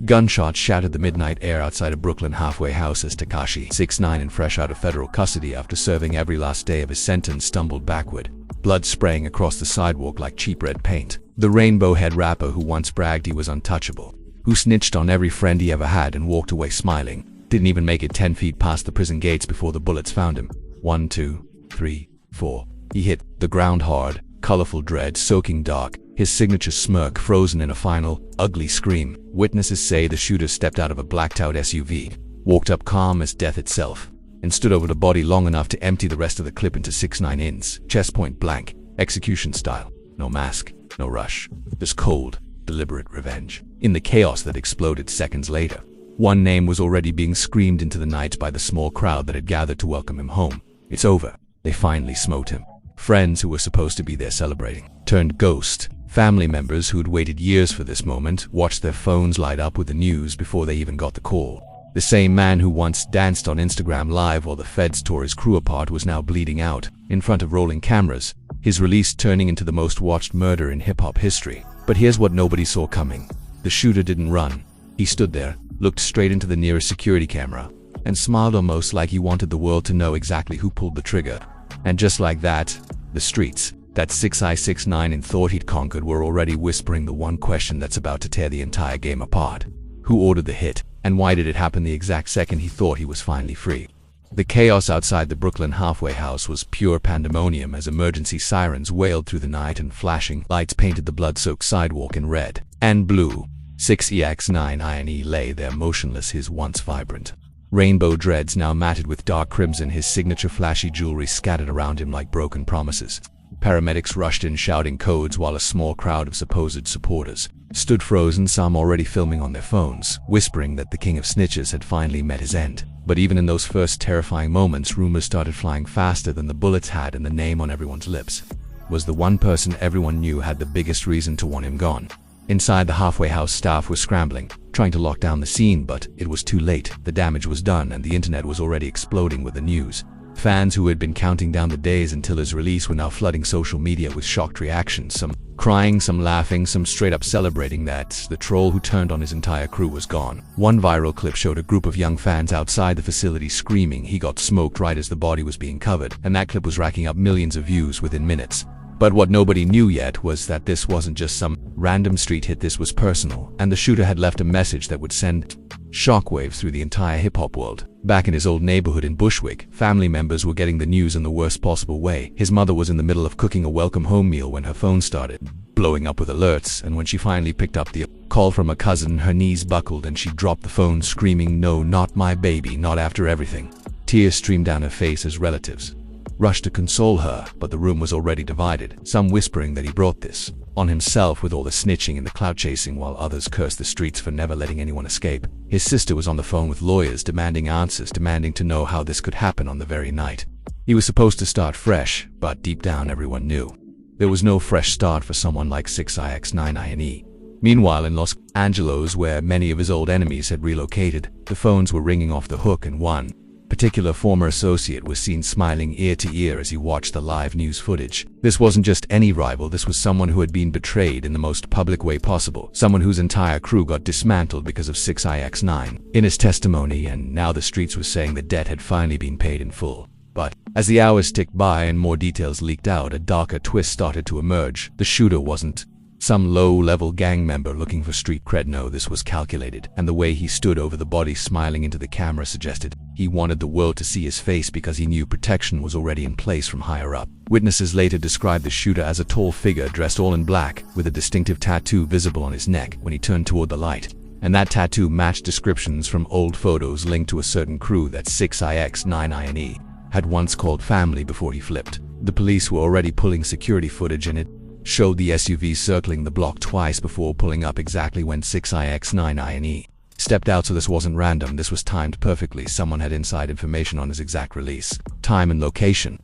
Gunshots shattered the midnight air outside a Brooklyn halfway house as Tekashi 6ix9ine, fresh out of federal custody after serving every last day of his sentence, stumbled backward, blood spraying across the sidewalk like cheap red paint. The rainbow-head rapper who once bragged he was untouchable, who snitched on every friend he ever had and walked away smiling, didn't even make it 10 feet past the prison gates before the bullets found him. 1, 2, 3, 4. He hit the ground hard, colorful dread soaking dark, his signature smirk frozen in a final, ugly scream. Witnesses say the shooter stepped out of a blacked-out SUV, walked up calm as death itself, and stood over the body long enough to empty the rest of the clip into 6ix9ine's chest point blank, execution style. No mask, no rush, just cold, deliberate revenge. In the chaos that exploded seconds later, one name was already being screamed into the night by the small crowd that had gathered to welcome him home. It's over. They finally smote him. Friends who were supposed to be there celebrating turned ghost. Family members who'd waited years for this moment watched their phones light up with the news before they even got the call. The same man who once danced on Instagram Live while the feds tore his crew apart was now bleeding out in front of rolling cameras, his release turning into the most watched murder in hip-hop history. But here's what nobody saw coming. The shooter didn't run. He stood there, looked straight into the nearest security camera, and smiled almost like he wanted the world to know exactly who pulled the trigger. And just like that, the streets that 6ix9ine thought he'd conquered were already whispering the one question that's about to tear the entire game apart. Who ordered the hit, and why did it happen the exact second he thought he was finally free? The chaos outside the Brooklyn halfway house was pure pandemonium as emergency sirens wailed through the night and flashing lights painted the blood-soaked sidewalk in red and blue. 6ix9ine lay there motionless, his once vibrant rainbow dreads now matted with dark crimson, his signature flashy jewelry scattered around him like broken promises. Paramedics rushed in shouting codes while a small crowd of supposed supporters stood frozen, some already filming on their phones, whispering that the king of snitches had finally met his end. But even in those first terrifying moments, rumors started flying faster than the bullets had, and the name on everyone's lips was the one person everyone knew had the biggest reason to want him gone. Inside the halfway house, staff was scrambling, trying to lock down the scene, but it was too late. The damage was done and the internet was already exploding with the news. Fans who had been counting down the days until his release were now flooding social media with shocked reactions, some crying, some laughing, some straight up celebrating that the troll who turned on his entire crew was gone. One viral clip showed a group of young fans outside the facility screaming he got smoked right as the body was being covered, and that clip was racking up millions of views within minutes. But what nobody knew yet was that this wasn't just some random street hit, this was personal, and the shooter had left a message that would send shockwaves through the entire hip-hop world. Back in his old neighborhood in Bushwick, family members were getting the news in the worst possible way. His mother was in the middle of cooking a welcome home meal when her phone started blowing up with alerts, and when she finally picked up the call from a cousin, her knees buckled and she dropped the phone screaming, "No, not my baby, not after everything." Tears streamed down her face as relatives rushed to console her, but the room was already divided, some whispering that he brought this on himself with all the snitching and the clout chasing, while others cursed the streets for never letting anyone escape. His sister was on the phone with lawyers demanding answers, demanding to know how this could happen on the very night he was supposed to start fresh, but deep down everyone knew there was no fresh start for someone like 6ix9ine. Meanwhile, in Los Angeles, where many of his old enemies had relocated, the phones were ringing off the hook, and one particular former associate was seen smiling ear to ear as he watched the live news footage. This wasn't just any rival, this was someone who had been betrayed in the most public way possible, someone whose entire crew got dismantled because of 6ix9ine. In his testimony, and now the streets were saying the debt had finally been paid in full. But as the hours ticked by and more details leaked out, a darker twist started to emerge. The shooter wasn't some low-level gang member looking for street cred. No, this was calculated, and the way he stood over the body smiling into the camera suggested he wanted the world to see his face because he knew protection was already in place from higher up. Witnesses later described the shooter as a tall figure dressed all in black, with a distinctive tattoo visible on his neck when he turned toward the light. And that tattoo matched descriptions from old photos linked to a certain crew that 6ix9ine had once called family before he flipped. The police were already pulling security footage, and it showed the SUV circling the block twice before pulling up exactly when 6ix9ine stepped out. So this wasn't random, this was timed perfectly. Someone had inside information on his exact release, time and location.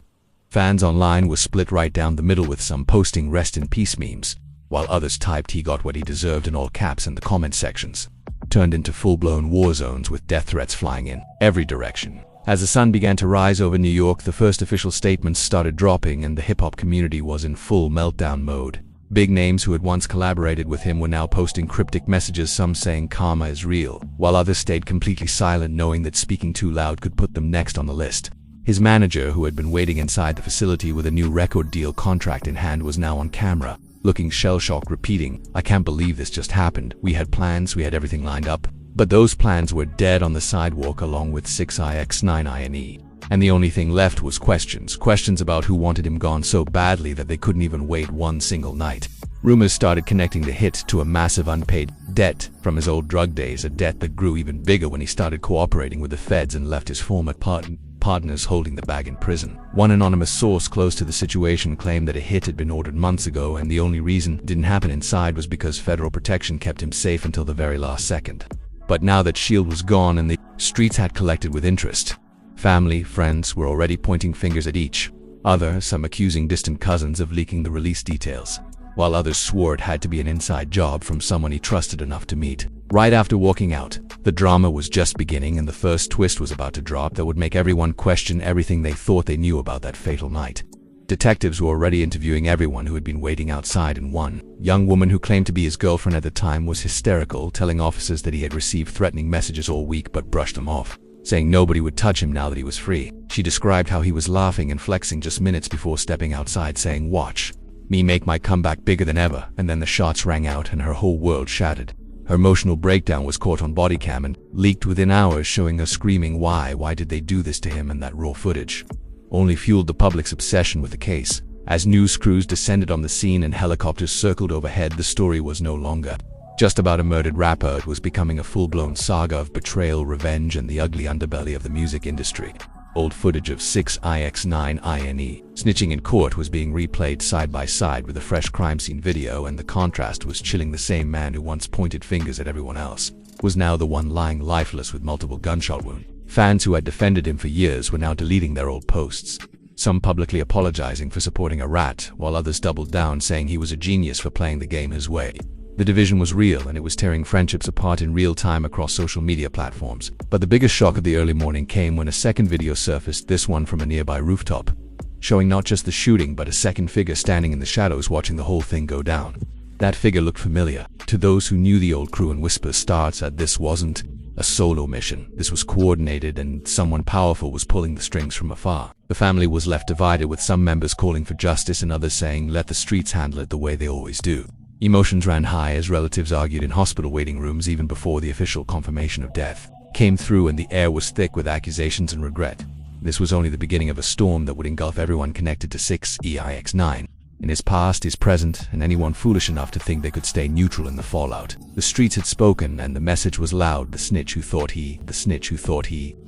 Fans online were split right down the middle, with some posting "rest in peace" memes, while others typed "he got what he deserved" in all caps, and the comment sections turned into full-blown war zones with death threats flying in every direction. As the sun began to rise over New York, the first official statements started dropping, and the hip-hop community was in full meltdown mode. Big names who had once collaborated with him were now posting cryptic messages, some saying karma is real, while others stayed completely silent, knowing that speaking too loud could put them next on the list. His manager, who had been waiting inside the facility with a new record deal contract in hand, was now on camera, looking shell-shocked, repeating, "I can't believe this just happened. We had plans, we had everything lined up." But those plans were dead on the sidewalk along with 6ix9ine. And the only thing left was questions. Questions about who wanted him gone so badly that they couldn't even wait one single night. Rumors started connecting the hit to a massive unpaid debt from his old drug days, a debt that grew even bigger when he started cooperating with the feds and left his former partners holding the bag in prison. One anonymous source close to the situation claimed that a hit had been ordered months ago, and the only reason it didn't happen inside was because federal protection kept him safe until the very last second. But now that shield was gone and the streets had collected with interest, family, friends were already pointing fingers at each other, some accusing distant cousins of leaking the release details, while others swore it had to be an inside job from someone he trusted enough to meet. Right after walking out, the drama was just beginning and the first twist was about to drop that would make everyone question everything they thought they knew about that fatal night. Detectives were already interviewing everyone who had been waiting outside, and one young woman who claimed to be his girlfriend at the time was hysterical, telling officers that he had received threatening messages all week but brushed them off, saying nobody would touch him now that he was free. She described how he was laughing and flexing just minutes before stepping outside, saying, "Watch me make my comeback bigger than ever," and then the shots rang out and her whole world shattered. Her emotional breakdown was caught on body cam and leaked within hours, showing her screaming, why did they do this to him?" And that raw footage only fueled the public's obsession with the case. As news crews descended on the scene and helicopters circled overhead, the story was no longer just about a murdered rapper. It was becoming a full-blown saga of betrayal, revenge, and the ugly underbelly of the music industry. Old footage of 6ix9ine snitching in court was being replayed side by side with a fresh crime scene video, and the contrast was chilling. The same man who once pointed fingers at everyone else was now the one lying lifeless with multiple gunshot wounds. Fans who had defended him for years were now deleting their old posts, some publicly apologizing for supporting a rat, while others doubled down, saying he was a genius for playing the game his way. The division was real, and it was tearing friendships apart in real time across social media platforms. But the biggest shock of the early morning came when a second video surfaced, this one from a nearby rooftop, showing not just the shooting but a second figure standing in the shadows watching the whole thing go down. That figure looked familiar to those who knew the old crew, and whispers started that this wasn't a solo mission. This was coordinated, and someone powerful was pulling the strings from afar. The family was left divided, with some members calling for justice and others saying let the streets handle it the way they always do. Emotions ran high as relatives argued in hospital waiting rooms even before the official confirmation of death came through, and the air was thick with accusations and regret. This was only the beginning of a storm that would engulf everyone connected to 6ix9ine. In his past, his present, and anyone foolish enough to think they could stay neutral in the fallout. The streets had spoken, and the message was loud. The snitch who thought he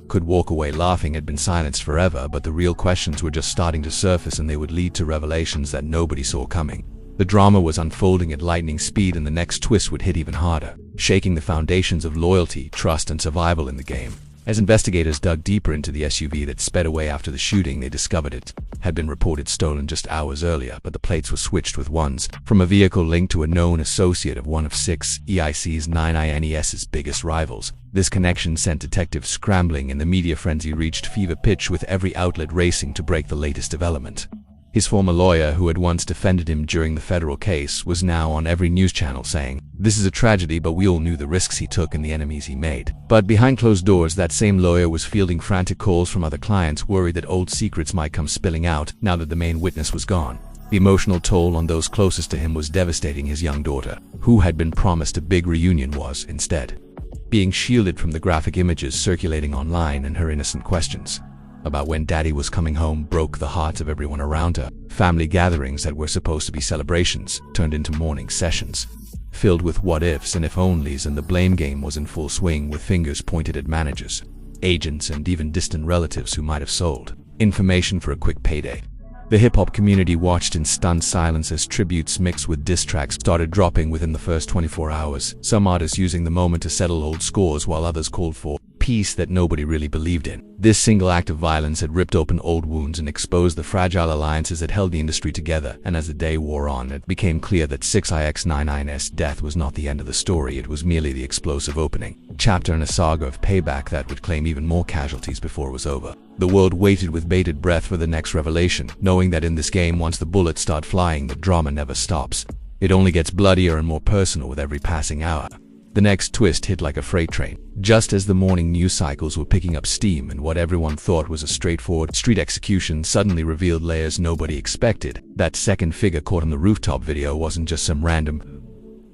could walk away laughing had been silenced forever, but the real questions were just starting to surface, and they would lead to revelations that nobody saw coming. The drama was unfolding at lightning speed, and the next twist would hit even harder, shaking the foundations of loyalty, trust, and survival in the game. As investigators dug deeper into the SUV that sped away after the shooting, they discovered it had been reported stolen just hours earlier, but the plates were switched with ones from a vehicle linked to a known associate of one of 6ix9ine's biggest rivals. This connection sent detectives scrambling, and the media frenzy reached fever pitch, with every outlet racing to break the latest development. His former lawyer, who had once defended him during the federal case, was now on every news channel saying, "This is a tragedy, but we all knew the risks he took and the enemies he made." But behind closed doors, that same lawyer was fielding frantic calls from other clients, worried that old secrets might come spilling out now that the main witness was gone. The emotional toll on those closest to him was devastating. His young daughter, who had been promised a big reunion, was instead being shielded from the graphic images circulating online, and her innocent questions about when daddy was coming home broke the hearts of everyone around her. Family gatherings that were supposed to be celebrations turned into mourning sessions, filled with what-ifs and if-onlys, and the blame game was in full swing, with fingers pointed at managers, agents, and even distant relatives who might have sold information for a quick payday. The hip-hop community watched in stunned silence as tributes mixed with diss tracks started dropping within the first 24 hours, some artists using the moment to settle old scores, while others called for peace that nobody really believed in. This single act of violence had ripped open old wounds and exposed the fragile alliances that held the industry together, and as the day wore on, it became clear that 6ix9ine's death was not the end of the story. It was merely the explosive opening chapter in a saga of payback that would claim even more casualties before it was over. The world waited with bated breath for the next revelation, knowing that in this game, once the bullets start flying, the drama never stops. It only gets bloodier and more personal with every passing hour. The next twist hit like a freight train. Just as the morning news cycles were picking up steam and what everyone thought was a straightforward street execution suddenly revealed layers nobody expected. That second figure caught on the rooftop video wasn't just some random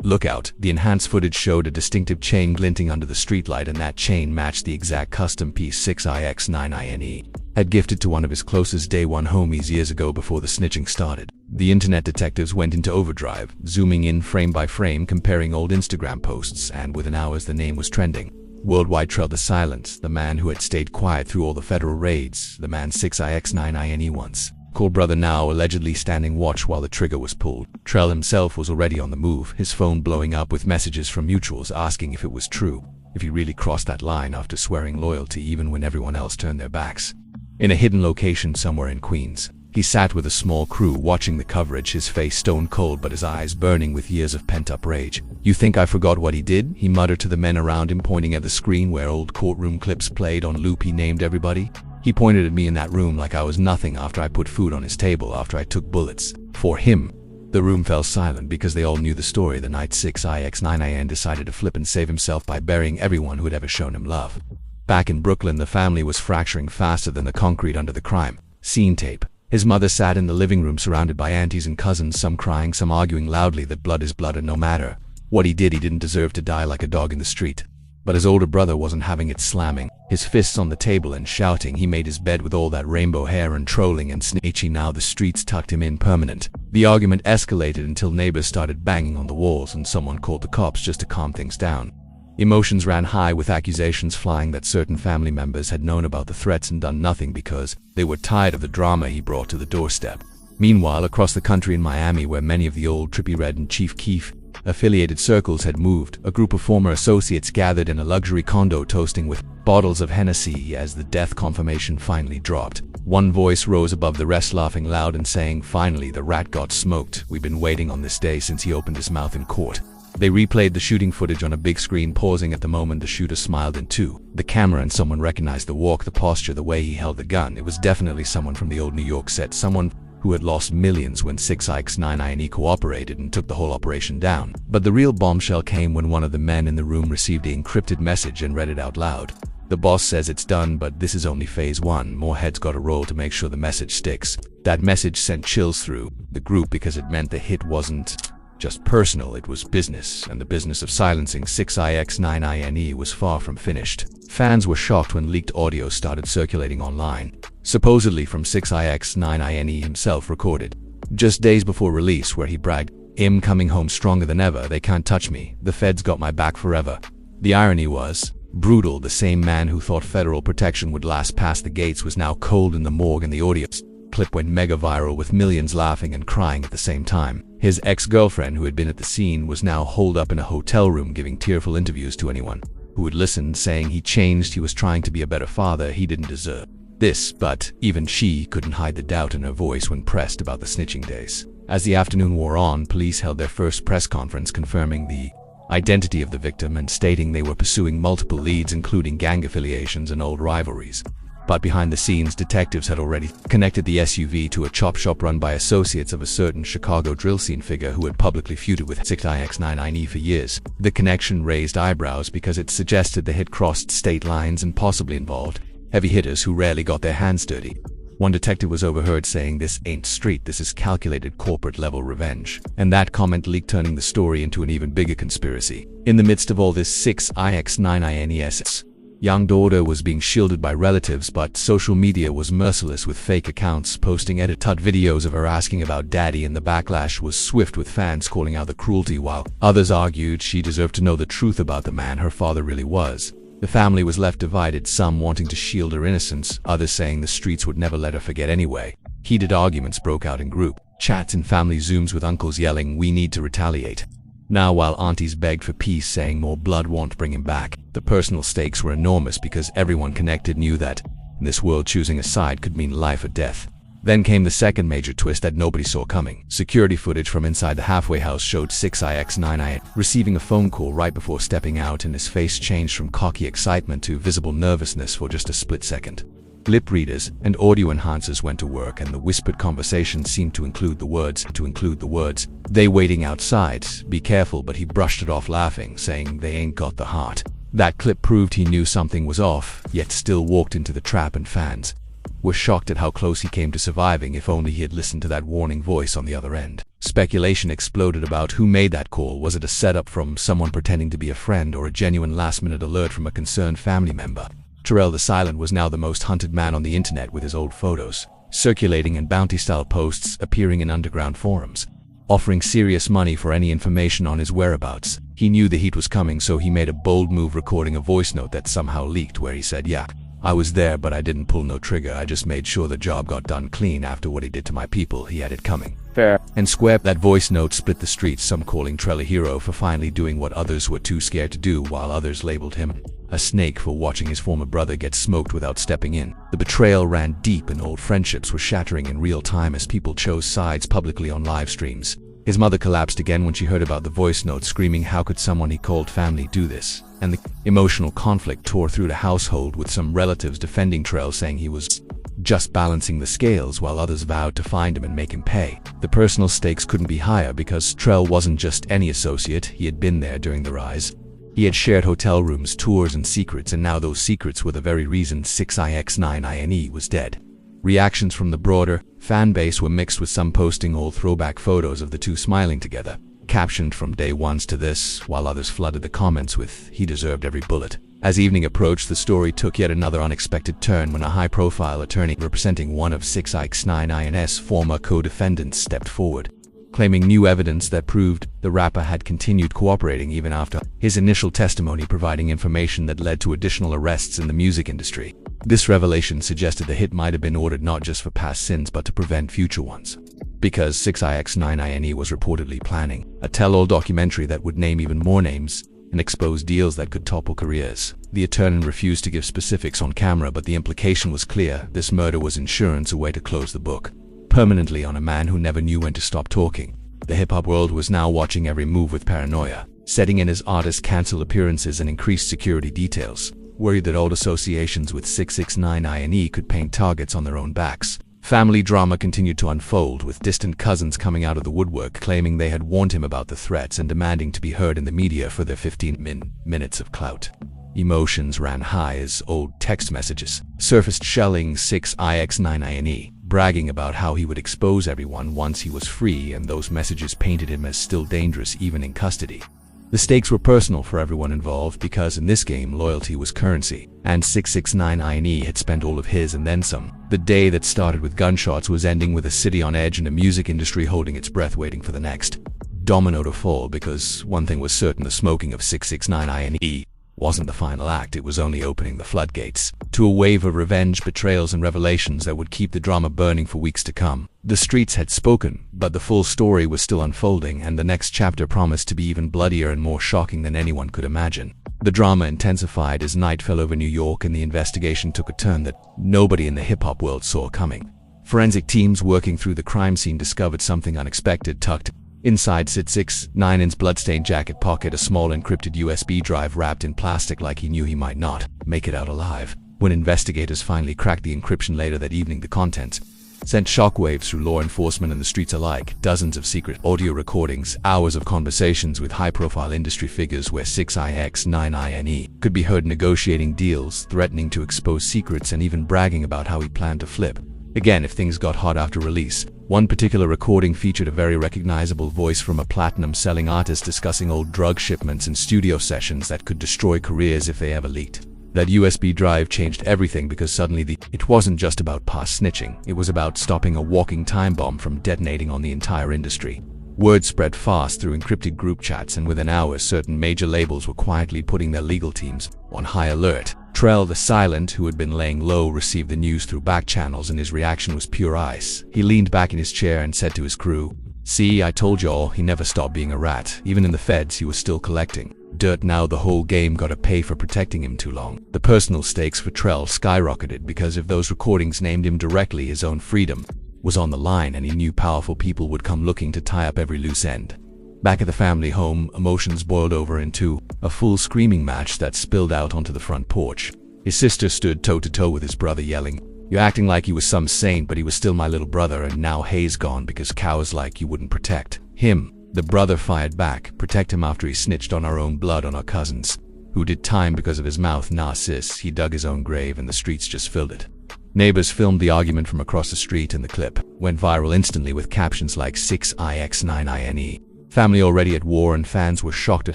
lookout. The enhanced footage showed a distinctive chain glinting under the streetlight, and that chain matched the exact custom piece 6ix9ine had gifted to one of his closest day one homies years ago before the snitching started. The internet detectives went into overdrive, zooming in frame by frame, comparing old Instagram posts, and within hours the name was trending. Worldwide trailed the silence, the man who had stayed quiet through all the federal raids, the man 6ix9ine once called brother, now allegedly standing watch while the trigger was pulled. Trell himself was already on the move, his phone blowing up with messages from mutuals asking if it was true, if he really crossed that line after swearing loyalty even when everyone else turned their backs. In a hidden location somewhere in Queens, he sat with a small crew watching the coverage, his face stone cold but his eyes burning with years of pent-up rage. "You think I forgot what he did?" he muttered to the men around him, pointing at the screen where old courtroom clips played on loop. He named everybody. He pointed at me in that room like I was nothing after I put food on his table, after I took bullets for him. The room fell silent because they all knew the story the night 6ix9ine decided to flip and save himself by burying everyone who had ever shown him love. Back in Brooklyn, the family was fracturing faster than the concrete under the crime scene tape. His mother sat in the living room surrounded by aunties and cousins, some crying, some arguing loudly that blood is blood and no matter what he did, he didn't deserve to die like a dog in the street. But his older brother wasn't having it, slamming his fists on the table and shouting. He made his bed with all that rainbow hair and trolling and snitching. Now the streets tucked him in permanent. The argument escalated until neighbors started banging on the walls and someone called the cops just to calm things down. Emotions ran high, with accusations flying that certain family members had known about the threats and done nothing because they were tired of the drama he brought to the doorstep. Meanwhile, across the country in Miami, where many of the old Trippie Redd and Chief Keef affiliated circles had moved, a group of former associates gathered in a luxury condo toasting with bottles of Hennessy as the death confirmation finally dropped. One voice rose above the rest, laughing loud and saying, "Finally, the rat got smoked. We've been waiting on this day since he opened his mouth in court." They replayed the shooting footage on a big screen, pausing at the moment the shooter smiled into the camera, and someone recognized the walk, the posture, the way he held the gun. It was definitely someone from the old New York set, someone who had lost millions when 6ix9ine cooperated and took the whole operation down. But the real bombshell came when one of the men in the room received an encrypted message and read it out loud. "The boss says it's done, but this is only phase one. More heads gotta roll to make sure the message sticks." That message sent chills through the group because it meant the hit wasn't just personal, it was business, and the business of silencing 6ix9ine was far from finished. Fans were shocked when leaked audio started circulating online, supposedly from 6ix9ine himself, recorded just days before release, where he bragged, "I'm coming home stronger than ever. They can't touch me. The feds got my back forever." The irony was brutal. The same man who thought federal protection would last past the gates was now cold in the morgue, and the audio clip went mega viral with millions laughing and crying at the same time. His ex-girlfriend, who had been at the scene, was now holed up in a hotel room giving tearful interviews to anyone who would listen, saying he changed, he was trying to be a better father, he didn't deserve this. But even she couldn't hide the doubt in her voice when pressed about the snitching days. As the afternoon wore on, police held their first press conference confirming the identity of the victim and stating they were pursuing multiple leads, including gang affiliations and old rivalries. But behind the scenes, detectives had already connected the SUV to a chop shop run by associates of a certain Chicago drill scene figure who had publicly feuded with 6ix9ine for years. The connection raised eyebrows because it suggested the hit crossed state lines and possibly involved heavy hitters who rarely got their hands dirty. One detective was overheard saying, "This ain't street, this is calculated corporate-level revenge." And that comment leaked, turning the story into an even bigger conspiracy. In the midst of all this, 6ix9ine's young daughter was being shielded by relatives, but social media was merciless, with fake accounts posting edit-cut videos of her asking about daddy, and the backlash was swift, with fans calling out the cruelty while others argued she deserved to know the truth about the man her father really was. The family was left divided, some wanting to shield her innocence, others saying the streets would never let her forget anyway. Heated arguments broke out in group chats and family Zooms, with uncles yelling, "We need to retaliate now," while aunties begged for peace, saying more blood won't bring him back. The personal stakes were enormous because everyone connected knew that in this world choosing a side could mean life or death. Then came the second major twist that nobody saw coming. Security footage from inside the halfway house showed 6ix9ine receiving a phone call right before stepping out, and his face changed from cocky excitement to visible nervousness for just a split second. Lip readers and audio enhancers went to work, and the whispered conversation seemed to include the words, "They waiting outside, be careful," but he brushed it off laughing, saying they ain't got the heart. That clip proved he knew something was off, yet still walked into the trap, and fans were shocked at how close he came to surviving. If only he had listened to that warning voice on the other end. Speculation exploded about who made that call. Was it a setup from someone pretending to be a friend, or a genuine last-minute alert from a concerned family member? Terrell the Silent was now the most hunted man on the internet, with his old photos circulating and bounty-style posts appearing in underground forums, offering serious money for any information on his whereabouts. He knew the heat was coming, so he made a bold move, recording a voice note that somehow leaked, where he said, "Yeah, I was there, but I didn't pull no trigger. I just made sure the job got done clean after what he did to my people." He had it coming. Fair and square. That voice note split the streets, some calling Trell a hero for finally doing what others were too scared to do, while others labeled him a snake for watching his former brother get smoked without stepping in. The betrayal ran deep, and old friendships were shattering in real time as people chose sides publicly on live streams. His mother collapsed again when she heard about the voice note, screaming how could someone he called family do this? And the emotional conflict tore through the household, with some relatives defending Trell, saying he was just balancing the scales, while others vowed to find him and make him pay. The personal stakes couldn't be higher, because Trell wasn't just any associate. He had been there during the rise. He had shared hotel rooms, tours, and secrets, and now those secrets were the very reason 6ix9ine was dead. Reactions from the broader fan base were mixed, with some posting old throwback photos of the two smiling together, captioned "From day ones to this," while others flooded the comments with "He deserved every bullet." As evening approached, the story took yet another unexpected turn when a high-profile attorney representing one of 6ix9ine's former co-defendants stepped forward, claiming new evidence that proved the rapper had continued cooperating even after his initial testimony, providing information that led to additional arrests in the music industry. This revelation suggested the hit might have been ordered not just for past sins but to prevent future ones, because 6ix9ine was reportedly planning a tell-all documentary that would name even more names and expose deals that could topple careers. The attorney refused to give specifics on camera, but the implication was clear: this murder was insurance, a way to close the book permanently on a man who never knew when to stop talking. The hip-hop world was now watching every move with paranoia, setting in as artists canceled appearances and increased security details, worried that old associations with 6ix9ine could paint targets on their own backs. Family drama continued to unfold, with distant cousins coming out of the woodwork, claiming they had warned him about the threats and demanding to be heard in the media for their 15 minutes of clout. Emotions ran high as old text messages surfaced, shelling 6ix9ine, bragging about how he would expose everyone once he was free, and those messages painted him as still dangerous even in custody. The stakes were personal for everyone involved, because in this game loyalty was currency, and 6ix9ine had spent all of his and then some. The day that started with gunshots was ending with a city on edge and a music industry holding its breath, waiting for the next domino to fall, because one thing was certain: the smoking of 6ix9ine wasn't the final act. It was only opening the floodgates to a wave of revenge, betrayals, and revelations that would keep the drama burning for weeks to come. The streets had spoken, but the full story was still unfolding, and the next chapter promised to be even bloodier and more shocking than anyone could imagine. The drama intensified as night fell over New York, and the investigation took a turn that nobody in the hip-hop world saw coming. Forensic teams working through the crime scene discovered something unexpected tucked inside 6ix9ine's bloodstained jacket pocket: a small encrypted USB drive wrapped in plastic, like he knew he might not make it out alive. When investigators finally cracked the encryption later that evening, the contents sent shockwaves through law enforcement and the streets alike. Dozens of secret audio recordings, hours of conversations with high-profile industry figures where 6ix9ine could be heard negotiating deals, threatening to expose secrets, and even bragging about how he planned to flip again if things got hot after release. One particular recording featured a very recognizable voice from a platinum-selling artist discussing old drug shipments and studio sessions that could destroy careers if they ever leaked. That USB drive changed everything, because suddenly it wasn't just about past snitching, it was about stopping a walking time bomb from detonating on the entire industry. Word spread fast through encrypted group chats, and within hours certain major labels were quietly putting their legal teams on high alert. Trell the Silent, who had been laying low, received the news through back channels, and his reaction was pure ice. He leaned back in his chair and said to his crew, "See, I told y'all, he never stopped being a rat. Even in the feds, he was still collecting dirt. Now the whole game gotta pay for protecting him too long." The personal stakes for Trell skyrocketed, because if those recordings named him directly, his own freedom was on the line, and he knew powerful people would come looking to tie up every loose end. Back at the family home, emotions boiled over into a full screaming match that spilled out onto the front porch. His sister stood toe-to-toe with his brother, yelling, You're acting like he was some saint, but he was still my little brother, and now Hay's gone because cows like you wouldn't protect him." The brother fired back. "Protect him after he snitched on our own blood on our cousins, who did time because of his mouth? Nah sis, he dug his own grave and the streets just filled it." Neighbors filmed the argument from across the street, and the clip went viral instantly with captions like 6ix9ine. Family already at war, and fans were shocked at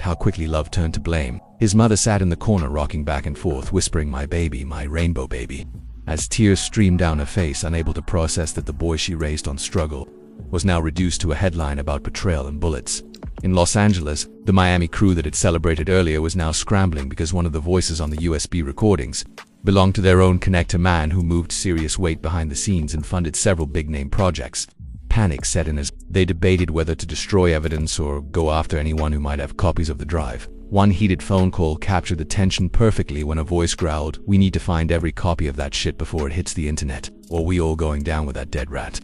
how quickly love turned to blame. His mother sat in the corner rocking back and forth, whispering, "My baby, my rainbow baby," as tears streamed down her face, unable to process that the boy she raised on struggle was now reduced to a headline about betrayal and bullets. In Los Angeles, the Miami crew that had celebrated earlier was now scrambling because one of the voices on the USB recordings belonged to their own connector man who moved serious weight behind the scenes and funded several big-name projects. Panic set in as they debated whether to destroy evidence or go after anyone who might have copies of the drive. One heated phone call captured the tension perfectly when a voice growled, "We need to find every copy of that shit before it hits the internet, or we all going down with that dead rat."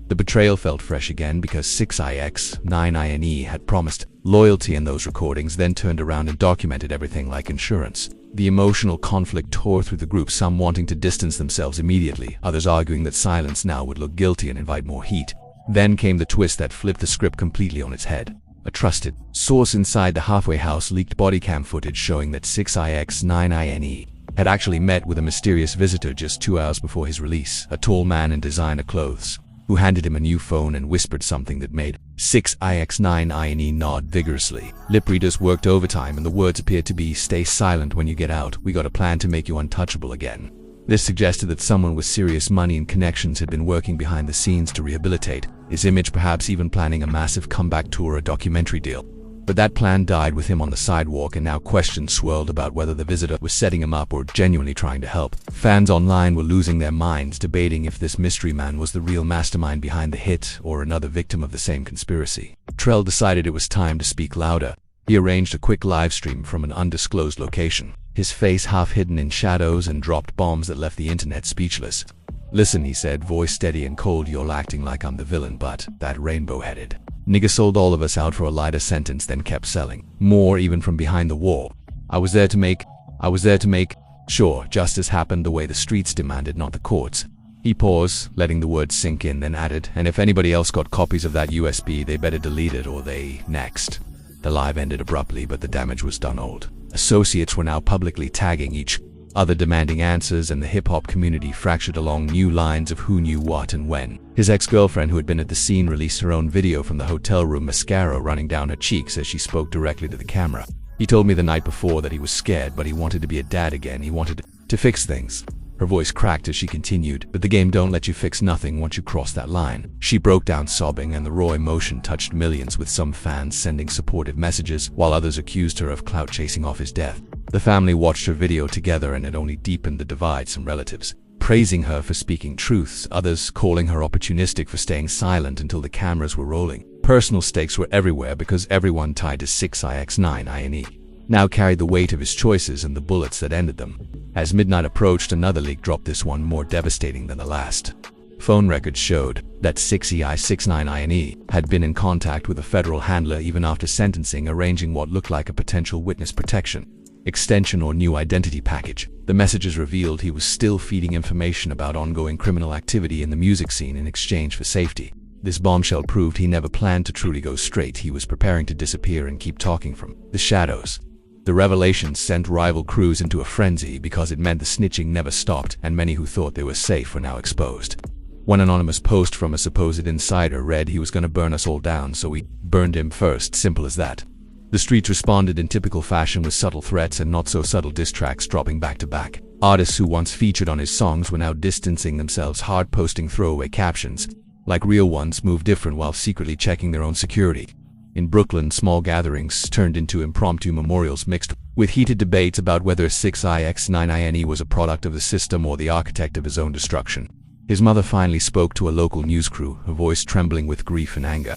The betrayal felt fresh again because 6ix9ine had promised loyalty in those recordings, then turned around and documented everything like insurance. The emotional conflict tore through the group, some wanting to distance themselves immediately, others arguing that silence now would look guilty and invite more heat. Then came the twist that flipped the script completely on its head. A trusted source inside the halfway house leaked bodycam footage showing that 6ix9ine had actually met with a mysterious visitor just 2 hours before his release, a tall man in designer clothes, who handed him a new phone and whispered something that made 6ix9ine nod vigorously. Lip readers worked overtime, and the words appeared to be, "Stay silent when you get out. We got a plan to make you untouchable again." This suggested that someone with serious money and connections had been working behind the scenes to rehabilitate his image, perhaps even planning a massive comeback tour or documentary deal. But that plan died with him on the sidewalk, and now questions swirled about whether the visitor was setting him up or genuinely trying to help. Fans online were losing their minds, debating if this mystery man was the real mastermind behind the hit or another victim of the same conspiracy. Trell decided it was time to speak louder. He arranged a quick live stream from an undisclosed location, his face half hidden in shadows, and dropped bombs that left the internet speechless. "Listen," he said, voice steady and cold, "you're acting like I'm the villain, but that rainbow-headed nigga sold all of us out for a lighter sentence, then kept selling more even from behind the wall. I was there to make sure justice happened the way the streets demanded, not the courts." He paused, letting the words sink in, then added, "And if anybody else got copies of that USB, they better delete it or they next." The live ended abruptly, but the damage was done. Old associates were now publicly tagging each other, demanding answers, and the hip-hop community fractured along new lines of who knew what and when. His ex-girlfriend, who had been at the scene, released her own video from the hotel room, mascara running down her cheeks as she spoke directly to the camera. "He told me the night before that he was scared, but he wanted to be a dad again. He wanted to fix things." Her voice cracked as she continued, "But the game don't let you fix nothing once you cross that line." She broke down sobbing, and the raw emotion touched millions, with some fans sending supportive messages, while others accused her of clout chasing off his death. The family watched her video together, and it only deepened the divide. Some relatives praising her for speaking truths, others calling her opportunistic for staying silent until the cameras were rolling. Personal stakes were everywhere because everyone tied to 6ix9ine now carried the weight of his choices and the bullets that ended them. As midnight approached, another leak dropped, this one more devastating than the last. Phone records showed that 6ix9ine had been in contact with a federal handler even after sentencing, arranging what looked like a potential witness protection extension or new identity package. The messages revealed he was still feeding information about ongoing criminal activity in the music scene in exchange for safety. This bombshell proved he never planned to truly go straight. He was preparing to disappear and keep talking from the shadows. The revelation sent rival crews into a frenzy because it meant the snitching never stopped, and many who thought they were safe were now exposed. One anonymous post from a supposed insider read, "He was gonna burn us all down, so we burned him first. Simple as that." The streets responded in typical fashion with subtle threats and not-so-subtle diss tracks dropping back to back. Artists who once featured on his songs were now distancing themselves, hard posting throwaway captions like real ones, "Move different," while secretly checking their own security. In Brooklyn, small gatherings turned into impromptu memorials mixed with heated debates about whether 6ix9ine was a product of the system or the architect of his own destruction. His mother finally spoke to a local news crew, her voice trembling with grief and anger.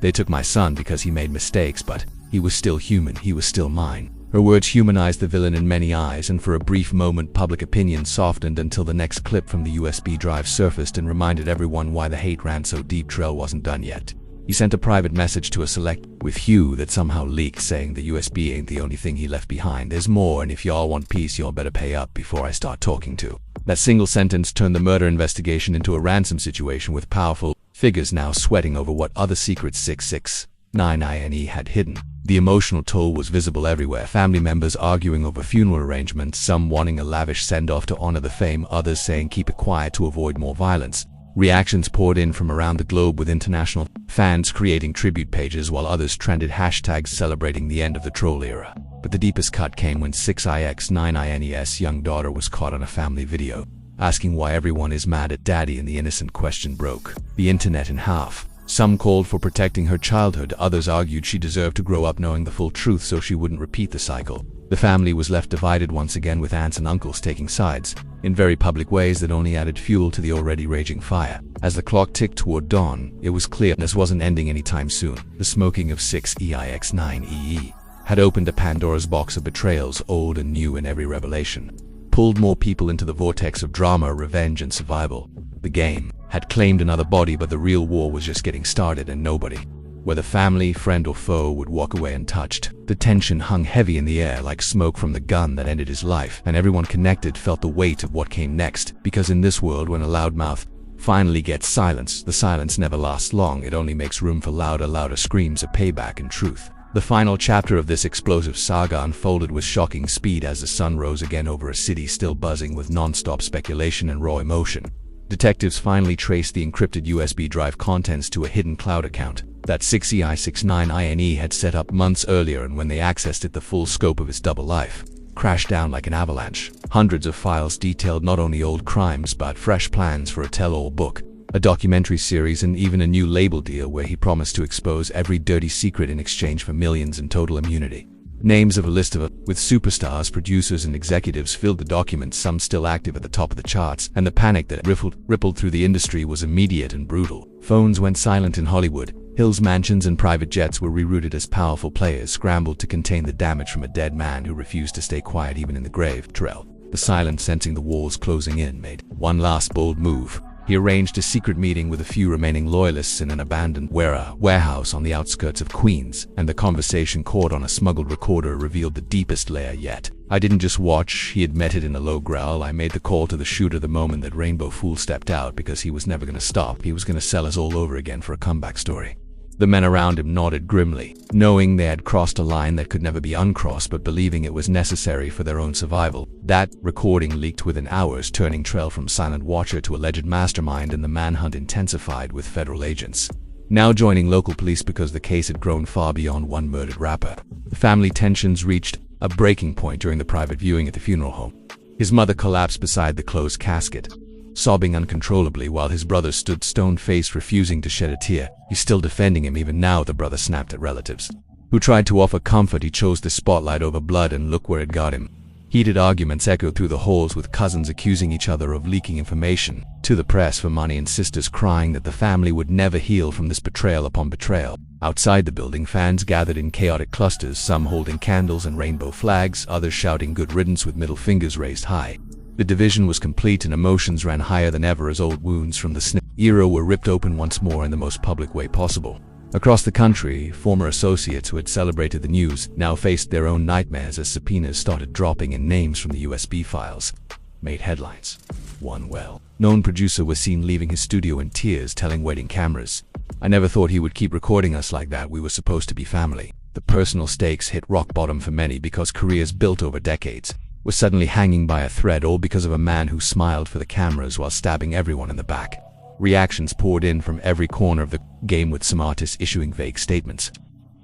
"They took my son because he made mistakes, but he was still human. He was still mine." Her words humanized the villain in many eyes, and for a brief moment public opinion softened until the next clip from the USB drive surfaced and reminded everyone why the hate ran so deep. Trell wasn't done yet. He sent a private message to a select with Hugh that somehow leaked, saying the USB ain't the only thing he left behind. "There's more, and if y'all want peace, y'all better pay up before I start talking to That single sentence turned the murder investigation into a ransom situation, with powerful figures now sweating over what other secrets 6ix9ine had hidden. The emotional toll was visible everywhere, family members arguing over funeral arrangements, some wanting a lavish send-off to honor the fame, others saying keep it quiet to avoid more violence. Reactions poured in from around the globe, with international fans creating tribute pages while others trended hashtags celebrating the end of the troll era. But the deepest cut came when 6ix9ine's young daughter was caught on a family video, asking why everyone is mad at daddy, and the innocent question broke the internet in half. Some called for protecting her childhood, others argued she deserved to grow up knowing the full truth so she wouldn't repeat the cycle. The family was left divided once again, with aunts and uncles taking sides in very public ways that only added fuel to the already raging fire. As the clock ticked toward dawn, it was clear this wasn't ending anytime soon. The smoking of 6ix9ine had opened a Pandora's box of betrayals, old and new, in every revelation pulled more people into the vortex of drama, revenge, and survival. The game had claimed another body, but the real war was just getting started, and nobody, whether family, friend, or foe, would walk away untouched. The tension hung heavy in the air like smoke from the gun that ended his life, and everyone connected felt the weight of what came next, because in this world, when a loudmouth finally gets silence, the silence never lasts long. It only makes room for louder screams of payback and truth. The final chapter of this explosive saga unfolded with shocking speed as the sun rose again over a city still buzzing with non-stop speculation and raw emotion. Detectives finally traced the encrypted USB drive contents to a hidden cloud account that 6ix9ine had set up months earlier, and when they accessed it, the full scope of his double life crashed down like an avalanche. Hundreds of files detailed not only old crimes but fresh plans for a tell-all book, a documentary series, and even a new label deal where he promised to expose every dirty secret in exchange for millions in total immunity. Names of a list with superstars, producers, and executives filled the documents, some still active at the top of the charts, and the panic that rippled through the industry was immediate and brutal. Phones went silent in Hollywood. Hills mansions and private jets were rerouted as powerful players scrambled to contain the damage from a dead man who refused to stay quiet even in the grave. Terrell, the silent, sensing the walls closing in, made one last bold move. He arranged a secret meeting with a few remaining loyalists in an abandoned warehouse on the outskirts of Queens, and the conversation caught on a smuggled recorder revealed the deepest layer yet. "I didn't just watch," he admitted in a low growl. "I made the call to the shooter the moment that Rainbow Fool stepped out, because he was never going to stop. He was going to sell us all over again for a comeback story." The men around him nodded grimly, knowing they had crossed a line that could never be uncrossed, but believing it was necessary for their own survival. That recording leaked within hours, turning Trell from silent watcher to alleged mastermind, and the manhunt intensified with federal agents now joining local police because the case had grown far beyond one murdered rapper. The family tensions reached a breaking point during the private viewing at the funeral home. His mother collapsed beside the closed casket, sobbing uncontrollably, while his brother stood stone-faced, refusing to shed a tear. He's still defending him even now, the brother snapped at relatives who tried to offer comfort. He chose the spotlight over blood, and look where it got him. Heated arguments echoed through the halls, with cousins accusing each other of leaking information to the press for money, and sisters crying that the family would never heal from this betrayal upon betrayal. Outside the building, fans gathered in chaotic clusters, some holding candles and rainbow flags, others shouting good riddance with middle fingers raised high. The division was complete, and emotions ran higher than ever as old wounds from the snip era were ripped open once more in the most public way possible. Across the country, former associates who had celebrated the news now faced their own nightmares as subpoenas started dropping, and names from the USB files made headlines. One well-known producer was seen leaving his studio in tears, telling waiting cameras, "I never thought he would keep recording us like that. We were supposed to be family." The personal stakes hit rock bottom for many, because careers built over decades were suddenly hanging by a thread, all because of a man who smiled for the cameras while stabbing everyone in the back. Reactions poured in from every corner of the game, with some artists issuing vague statements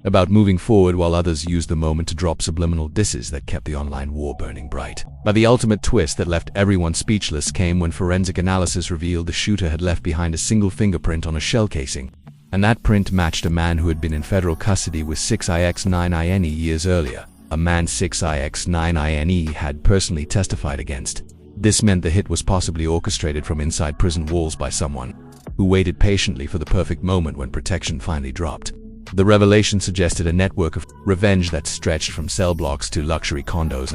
about moving forward, while others used the moment to drop subliminal disses that kept the online war burning bright. But the ultimate twist that left everyone speechless came when forensic analysis revealed the shooter had left behind a single fingerprint on a shell casing, and that print matched a man who had been in federal custody with 6ix9ine years earlier, a man 6ix9ine had personally testified against. This meant the hit was possibly orchestrated from inside prison walls by someone who waited patiently for the perfect moment when protection finally dropped. The revelation suggested a network of revenge that stretched from cell blocks to luxury condos,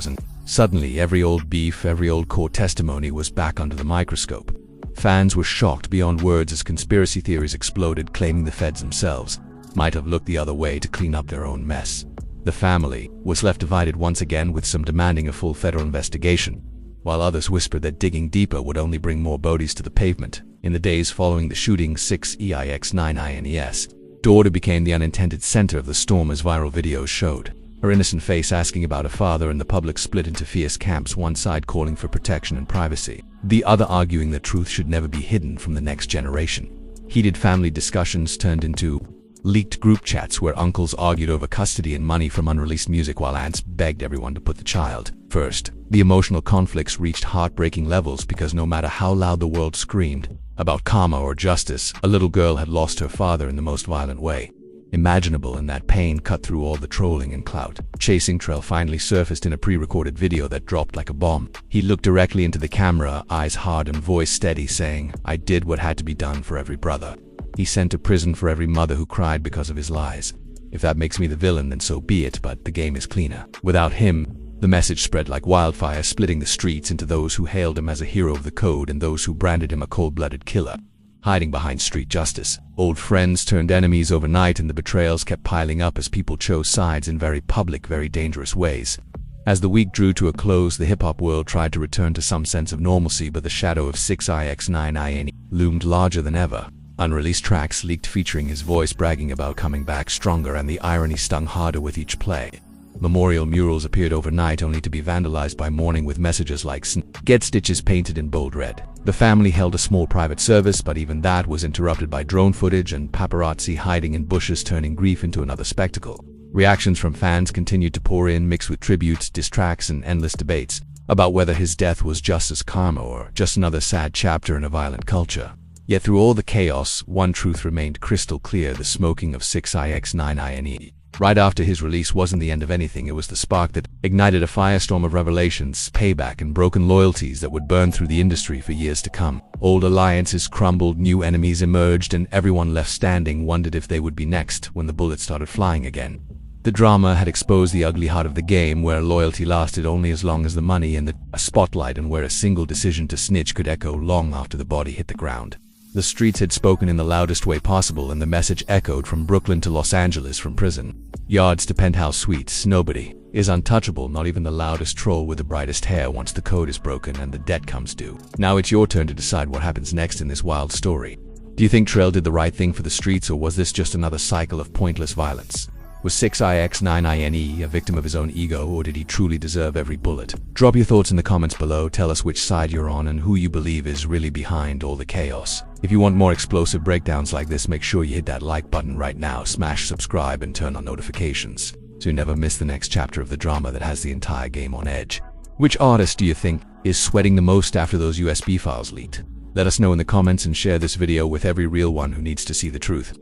and suddenly every old beef, every old court testimony was back under the microscope. Fans were shocked beyond words as conspiracy theories exploded, claiming the feds themselves might have looked the other way to clean up their own mess. The family was left divided once again, with some demanding a full federal investigation, while others whispered that digging deeper would only bring more bodies to the pavement. In the days following the shooting, 6ix9ine's daughter became the unintended center of the storm, as viral videos showed. Her innocent face asking about her father, and the public split into fierce camps, one side calling for protection and privacy, the other arguing that truth should never be hidden from the next generation. Heated family discussions turned into leaked group chats where uncles argued over custody and money from unreleased music, while aunts begged everyone to put the child first. The emotional conflicts reached heartbreaking levels because no matter how loud the world screamed about karma or justice, a little girl had lost her father in the most violent way imaginable, and that pain cut through all the trolling and clout chasing. Trell finally surfaced in a pre-recorded video that dropped like a bomb. He looked directly into the camera, eyes hard and voice steady, saying, "I did what had to be done for every brother he sent to prison, for every mother who cried because of his lies. If that makes me the villain, then so be it, but the game is cleaner without him." The message spread like wildfire, splitting the streets into those who hailed him as a hero of the code and those who branded him a cold-blooded killer, hiding behind street justice. Old friends turned enemies overnight, and the betrayals kept piling up as people chose sides in very public, very dangerous ways. As the week drew to a close, the hip-hop world tried to return to some sense of normalcy, but the shadow of 6ix9ine loomed larger than ever. Unreleased tracks leaked featuring his voice bragging about coming back stronger, and the irony stung harder with each play. Memorial murals appeared overnight only to be vandalized by morning, with messages like "Get stitches" painted in bold red. The family held a small private service, but even that was interrupted by drone footage and paparazzi hiding in bushes, turning grief into another spectacle. Reactions from fans continued to pour in, mixed with tributes, diss tracks, and endless debates about whether his death was justice, karma, or just another sad chapter in a violent culture. Yet through all the chaos, one truth remained crystal clear: the smoking of 6ix9ine right after his release wasn't the end of anything. It was the spark that ignited a firestorm of revelations, payback, and broken loyalties that would burn through the industry for years to come. Old alliances crumbled, new enemies emerged, and everyone left standing wondered if they would be next when the bullets started flying again. The drama had exposed the ugly heart of the game, where loyalty lasted only as long as the money and the spotlight, and where a single decision to snitch could echo long after the body hit the ground. The streets had spoken in the loudest way possible, and the message echoed from Brooklyn to Los Angeles, from prison yards to penthouse suites: nobody is untouchable, not even the loudest troll with the brightest hair, once the code is broken and the debt comes due. Now it's your turn to decide what happens next in this wild story. Do you think Trell did the right thing for the streets, or was this just another cycle of pointless violence? Was 6ix9ine a victim of his own ego, or did he truly deserve every bullet? Drop your thoughts in the comments below. Tell us which side you're on and who you believe is really behind all the chaos. If you want more explosive breakdowns like this, make sure you hit that like button right now, smash subscribe, and turn on notifications so you never miss the next chapter of the drama that has the entire game on edge. Which artist do you think is sweating the most after those USB files leaked? Let us know in the comments, and share this video with every real one who needs to see the truth.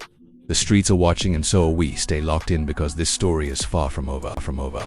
The streets are watching, and so are we. Stay locked in, because this story is far from over.